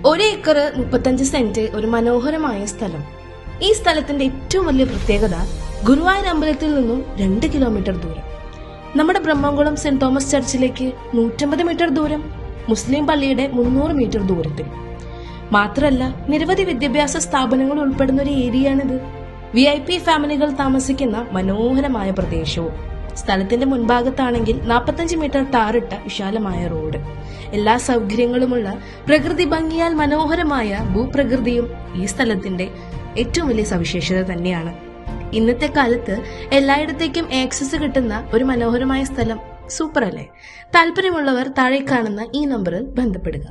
1 acre 35 saint ഒരു മനോഹരമായ സ്ഥലം. ഈ സ്ഥലത്തിന്റെ ഏറ്റവും വലിയ പ്രത്യേകത ഗുരുവായൂർ അമ്പലത്തിൽ നിന്നും 2 കിലോമീറ്റർ ദൂരം, നമ്മുടെ ബ്രഹ്മംകുളം സെന്റ് തോമസ് ചർച്ചിലേക്ക് 150 മീറ്റർ ദൂരം, മുസ്ലിം പള്ളിയുടെ 300 മീറ്റർ ദൂരത്തിൽ. മാത്രമല്ല, നിരവധി വിദ്യാഭ്യാസ സ്ഥാപനങ്ങൾ ഉൾപ്പെടുന്ന ഒരു ഏരിയയാണിത്. VIP ഫാമിലികൾ താമസിക്കുന്ന മനോഹരമായ പ്രദേശവും. സ്ഥലത്തിന്റെ മുൻഭാഗത്താണെങ്കിൽ 45 മീറ്റർ ടാറിട്ട വിശാലമായ റോഡ്, എല്ലാ സൗകര്യങ്ങളുമുള്ള പ്രകൃതി ഭംഗിയാൽ മനോഹരമായ ഭൂപ്രകൃതിയും ഈ സ്ഥലത്തിന്റെ ഏറ്റവും വലിയ സവിശേഷത തന്നെയാണ്. ഇന്നത്തെ കാലത്ത് എല്ലായിടത്തേക്കും ആക്സസ് കിട്ടുന്ന ഒരു മനോഹരമായ സ്ഥലം. സൂപ്പർ അല്ലേ? താല്പര്യമുള്ളവർ താഴെ കാണുന്ന ഈ നമ്പറിൽ ബന്ധപ്പെടുക.